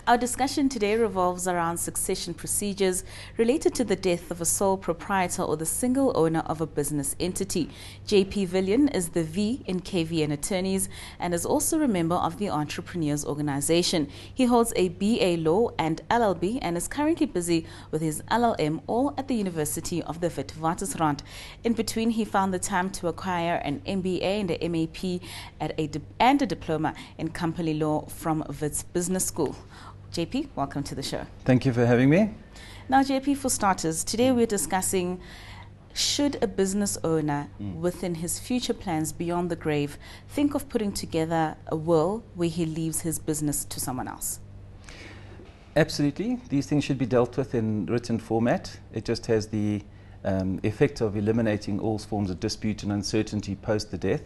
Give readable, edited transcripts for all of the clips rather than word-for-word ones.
Our discussion today revolves around succession procedures related to the death of a sole proprietor or the single owner of a business entity. JP Villion is the V in KVN Attorneys and is also a member of the Entrepreneurs Organization. He holds a BA Law and LLB and is currently busy with his LLM, all at the University of the Witwatersrand. In between, he found the time to acquire an MBA and a MAP and a diploma in company law from Wits Business School. JP, welcome to the show. Thank you for having me. Now, JP, for starters, today we're discussing, should a business owner within his future plans beyond the grave think of putting together a will where he leaves his business to someone else? Absolutely. These things should be dealt with in written format. It just has the effect of eliminating all forms of dispute and uncertainty post the death.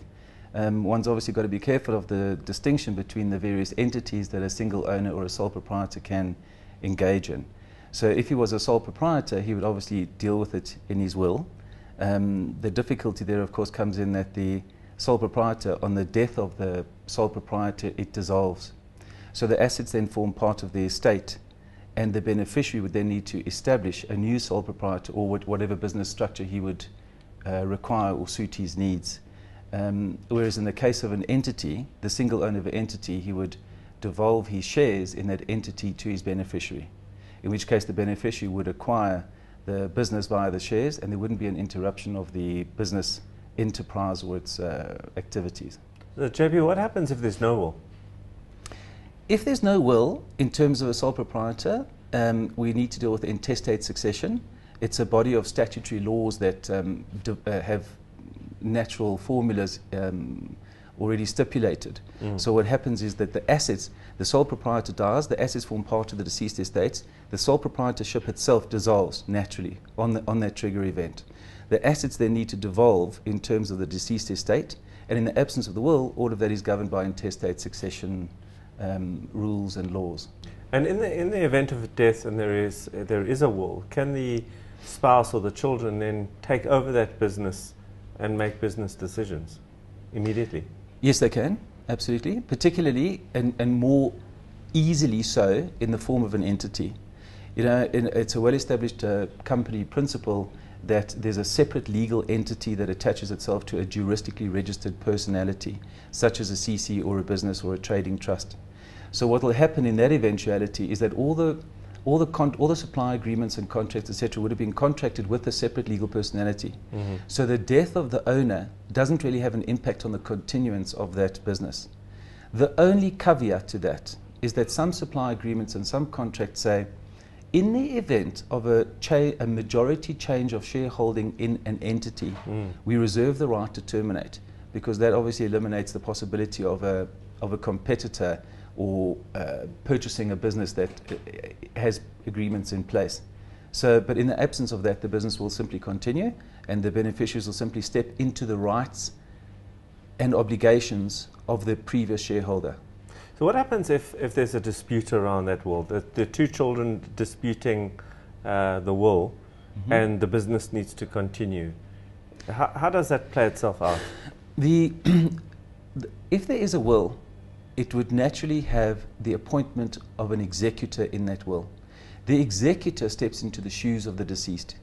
One's obviously got to be careful of the distinction between the various entities that a single owner or a sole proprietor can engage in. So if he was a sole proprietor, he would obviously deal with it in his will. The difficulty there, of course, comes in that the sole proprietor, on the death of the sole proprietor, it dissolves. So the assets then form part of the estate, and the beneficiary would then need to establish a new sole proprietor or whatever business structure he would require or suit his needs. Whereas in the case of an entity, the single owner of an entity, he would devolve his shares in that entity to his beneficiary, in which case the beneficiary would acquire the business via the shares and there wouldn't be an interruption of the business enterprise or its activities. JP, what happens if there's no will? If there's no will, in terms of a sole proprietor, we need to deal with intestate succession. It's a body of statutory laws that have natural formulas already stipulated. So what happens is that the assets, the sole proprietor dies, the assets form part of the deceased estates, the sole proprietorship itself dissolves naturally on that trigger event. The assets then need to devolve in terms of the deceased estate, and in the absence of the will, all of that is governed by intestate succession rules and laws. And in the event of a death and there is a will, can the spouse or the children then take over that business and make business decisions immediately? Yes, they can, absolutely, particularly and more easily so in the form of an entity. You know, it's a well-established company principle that there's a separate legal entity that attaches itself to a jurisdically registered personality, such as a CC or a business or a trading trust. So what will happen in that eventuality is that all the supply agreements and contracts, etc., would have been contracted with a separate legal personality. So the death of the owner doesn't really have an impact on the continuance of that business. The only caveat to that is that some supply agreements and some contracts say, in the event of a majority change of shareholding in an entity, we reserve the right to terminate, because that obviously eliminates the possibility of a competitor or purchasing a business that has agreements in place. So, but in the absence of that, the business will simply continue and the beneficiaries will simply step into the rights and obligations of the previous shareholder. So what happens if there's a dispute around that will? The two children disputing the will and the business needs to continue. How does that play itself out? If there is a will, it would naturally have the appointment of an executor in that will. The executor steps into the shoes of the deceased.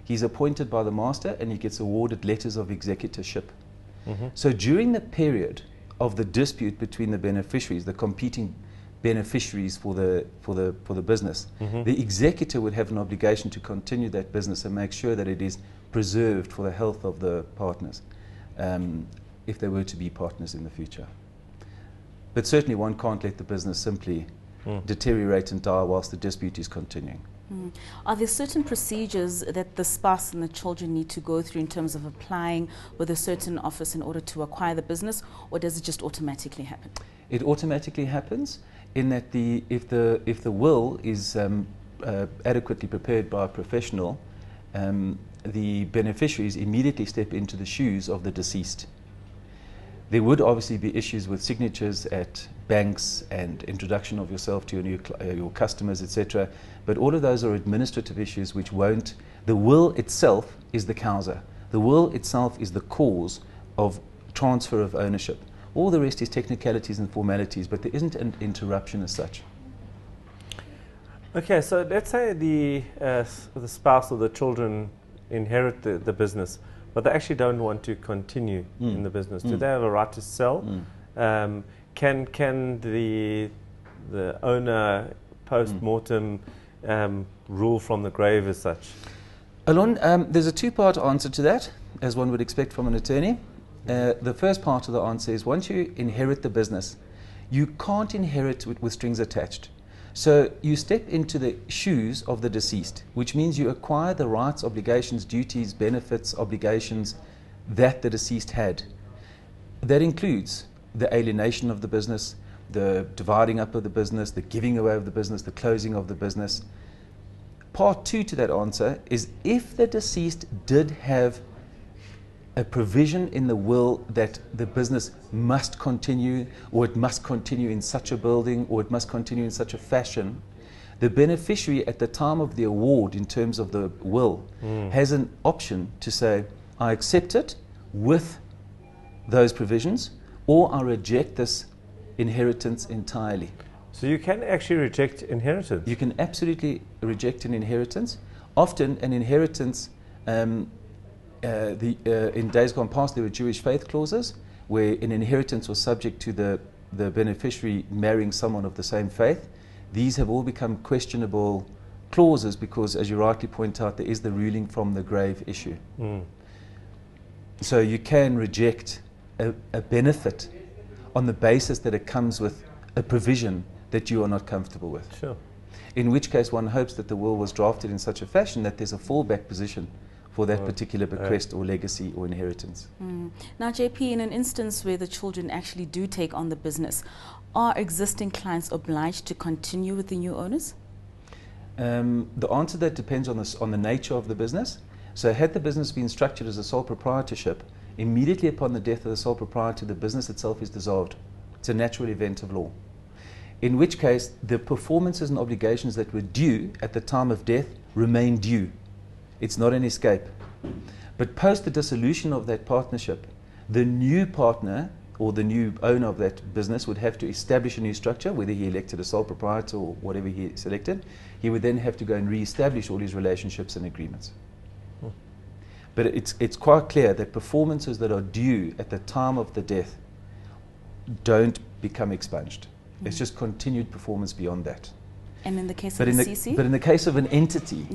He's appointed by the master and he gets awarded letters of executorship. So during the period of the dispute between the beneficiaries, the competing beneficiaries for the business, the executor would have an obligation to continue that business and make sure that it is preserved for the health of the partners, if they were to be partners in the future. But certainly one can't let the business simply deteriorate and die whilst the dispute is continuing. Are there certain procedures that the spouse and the children need to go through in terms of applying with a certain office in order to acquire the business, or does it just automatically happen? It automatically happens in that if the will is adequately prepared by a professional, the beneficiaries immediately step into the shoes of the deceased. There would obviously be issues with signatures at banks and introduction of yourself to your customers, etc. But all of those are administrative issues which won't. The will itself is the causa. The will itself is the cause of transfer of ownership. All the rest is technicalities and formalities, but there isn't an interruption as such. Okay, so let's say the spouse or the children inherit the business, but they actually don't want to continue in the business. Do they have a right to sell? Can the owner post-mortem rule from the grave as such? Alon, there's a two-part answer to that, as one would expect from an attorney. The first part of the answer is once you inherit the business, you can't inherit with strings attached. So you step into the shoes of the deceased, which means you acquire the rights, obligations, duties, benefits, obligations that the deceased had. That includes the alienation of the business, the dividing up of the business, the giving away of the business, the closing of the business. Part two to that answer is if the deceased did have a provision in the will that the business must continue, or it must continue in such a building, or it must continue in such a fashion, the beneficiary at the time of the award in terms of the will has an option to say, I accept it with those provisions, or I reject this inheritance entirely. So you can actually reject inheritance? You can absolutely reject an inheritance. Often an inheritance, in days gone past there were Jewish faith clauses where an inheritance was subject to the beneficiary marrying someone of the same faith. These have all become questionable clauses because, as you rightly point out, there is the ruling from the grave issue. So you can reject a benefit on the basis that it comes with a provision that you are not comfortable with. Sure. In which case one hopes that the will was drafted in such a fashion that there's a fallback position for that particular bequest or legacy or inheritance. Now, JP, in an instance where the children actually do take on the business, are existing clients obliged to continue with the new owners? The answer to that depends on the nature of the business. So had the business been structured as a sole proprietorship, immediately upon the death of the sole proprietor, the business itself is dissolved. It's a natural event of law. In which case, the performances and obligations that were due at the time of death remain due. It's not an escape. But post the dissolution of that partnership, the new partner or the new owner of that business would have to establish a new structure, whether he elected a sole proprietor or whatever he selected. He would then have to go and re-establish all his relationships and agreements. But it's quite clear that performances that are due at the time of the death don't become expunged. It's just continued performance beyond that. And in the case of a CC? But in the case of an entity,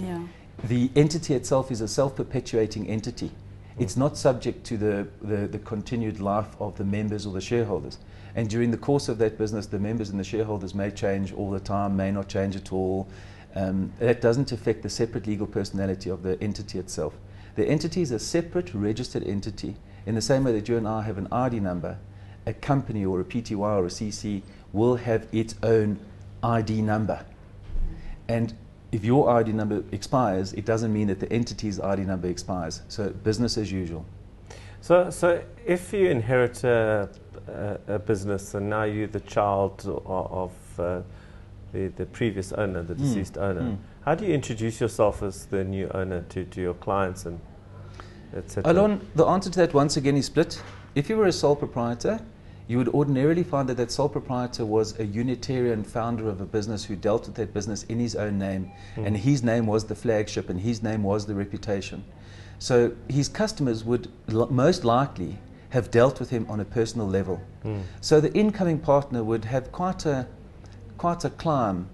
the entity itself is a self-perpetuating entity. It's not subject to the continued life of the members or the shareholders. And during the course of that business, the members and the shareholders may change all the time, may not change at all. That doesn't affect the separate legal personality of the entity itself. The entity is a separate registered entity in the same way that you and I have an ID number. A company or a PTY or a CC will have its own ID number. And if your ID number expires, it doesn't mean that the entity's ID number expires. So business as usual. So if you inherit a business and now you're the child of the previous owner, the deceased owner, how do you introduce yourself as the new owner to your clients and etc.? Alon, the answer to that once again is split. If you were a sole proprietor, you would ordinarily find that that sole proprietor was a Unitarian founder of a business who dealt with that business in his own name, and his name was the flagship and his name was the reputation. So his customers would most likely have dealt with him on a personal level. So the incoming partner would have quite a climb,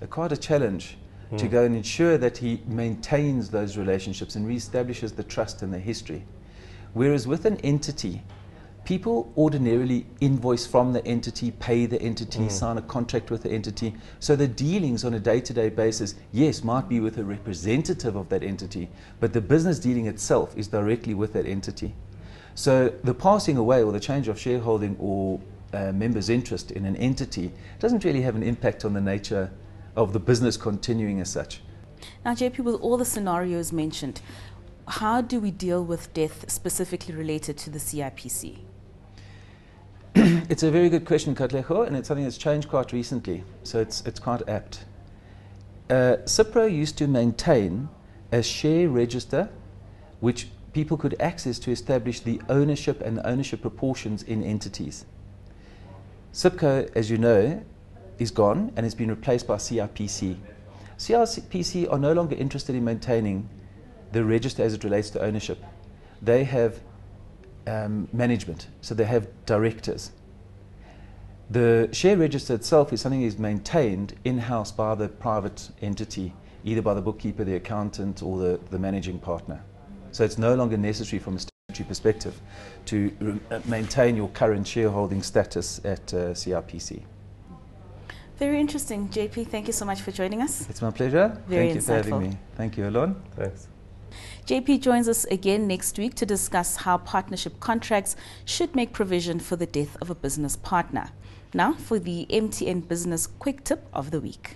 quite a challenge to go and ensure that he maintains those relationships and reestablishes the trust and the history. Whereas with an entity, people ordinarily invoice from the entity, pay the entity, sign a contract with the entity. So the dealings on a day-to-day basis, yes, might be with a representative of that entity, but the business dealing itself is directly with that entity. So the passing away or the change of shareholding or members' interest in an entity doesn't really have an impact on the nature of the business continuing as such. Now, JP, with all the scenarios mentioned, how do we deal with death specifically related to the CIPC? It's a very good question, Katlego, and it's something that's changed quite recently, so it's quite apt. CIPRO used to maintain a share register which people could access to establish the ownership and ownership proportions in entities. CIPCO, as you know, is gone and has been replaced by CIPC. CRPC are no longer interested in maintaining the register as it relates to ownership. They have management, so they have directors. The share register itself is something that is maintained in-house by the private entity, either by the bookkeeper, the accountant, or the managing partner. So it's no longer necessary from a statutory perspective to maintain your current shareholding status at CRPC. Very interesting. JP, thank you so much for joining us. It's my pleasure. Very Thank you for having me. Thank you, Alon. Thanks. JP joins us again next week to discuss how partnership contracts should make provision for the death of a business partner. Now for the MTN Business Quick Tip of the Week.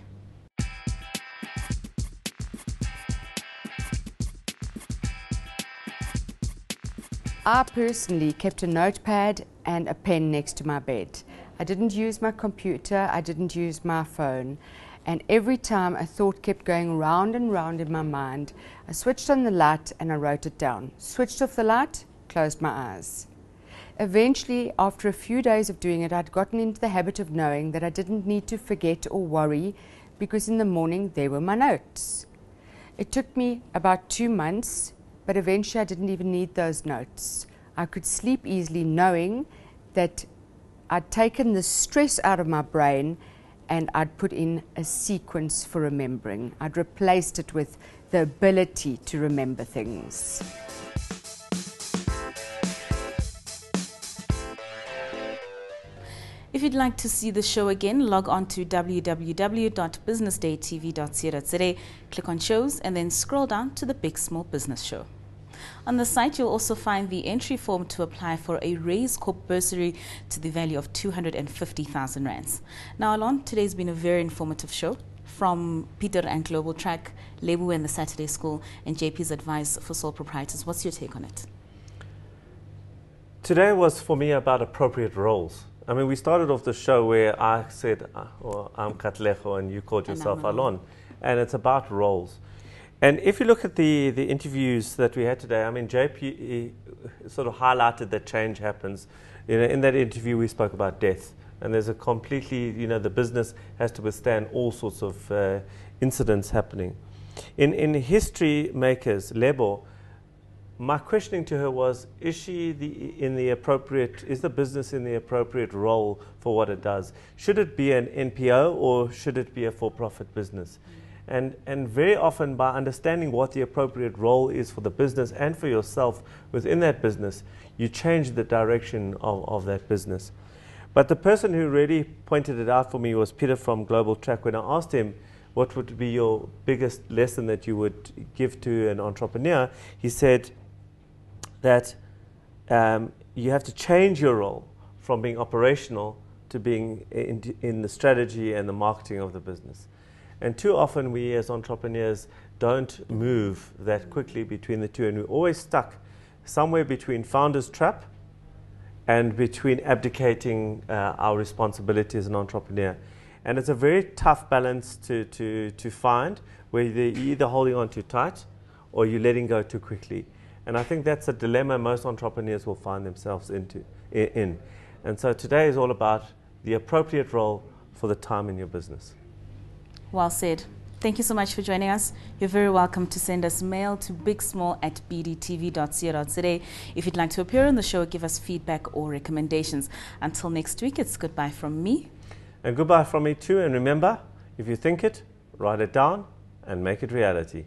I personally kept a notepad and a pen next to my bed. I didn't use my computer, I didn't use my phone. And every time a thought kept going round and round in my mind, I switched on the light and I wrote it down. Switched off the light, closed my eyes. Eventually, after a few days of doing it, I'd gotten into the habit of knowing that I didn't need to forget or worry because in the morning there were my notes. It took me about 2 months, but eventually I didn't even need those notes. I could sleep easily knowing that I'd taken the stress out of my brain and I'd put in a sequence for remembering. I'd replaced it with the ability to remember things. If you'd like to see the show again, log on to www.businessdaytv.co.za, click on shows, and then scroll down to the Big Small Business Show. On the site, you'll also find the entry form to apply for a Raise Corp bursary to the value of 250,000 rands. Now, Alon, today's been a very informative show from Peter and Global Track, Lebu and the Saturday School, and JP's advice for sole proprietors. What's your take on it? Today was for me about appropriate roles. I mean, we started off the show where I said, I'm Katlejo, and you called yourself Alon. And it's about roles. And if you look at the interviews that we had today, I mean, JP sort of highlighted that change happens. You know, in that interview, we spoke about death. And there's a completely, you know, the business has to withstand all sorts of incidents happening. In History Makers, Lebo, my questioning to her was, is the business in the appropriate role for what it does? Should it be an NPO or should it be a for-profit business? And very often, by understanding what the appropriate role is for the business and for yourself within that business, you change the direction of that business. But the person who really pointed it out for me was Peter from Global Track. When I asked him what would be your biggest lesson that you would give to an entrepreneur, he said that you have to change your role from being operational to being in the strategy and the marketing of the business. And too often we as entrepreneurs don't move that quickly between the two, and we're always stuck somewhere between founder's trap and between abdicating our responsibility as an entrepreneur. And it's a very tough balance to find, where you're either holding on too tight or you're letting go too quickly. And I think that's a dilemma most entrepreneurs will find themselves in. And so today is all about the appropriate role for the time in your business. Well said. Thank you so much for joining us. You're very welcome to send us mail to bigsmall@bdtv.co.za. If you'd like to appear on the show, give us feedback or recommendations. Until next week, it's goodbye from me. And goodbye from me too. And remember, if you think it, write it down and make it reality.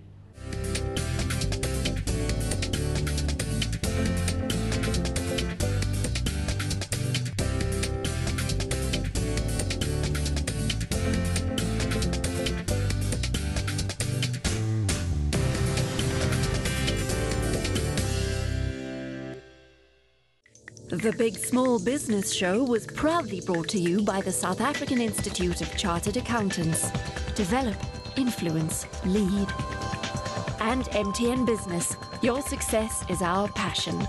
The Big Small Business Show was proudly brought to you by the South African Institute of Chartered Accountants. Develop, influence, lead. And MTN Business. Your success is our passion.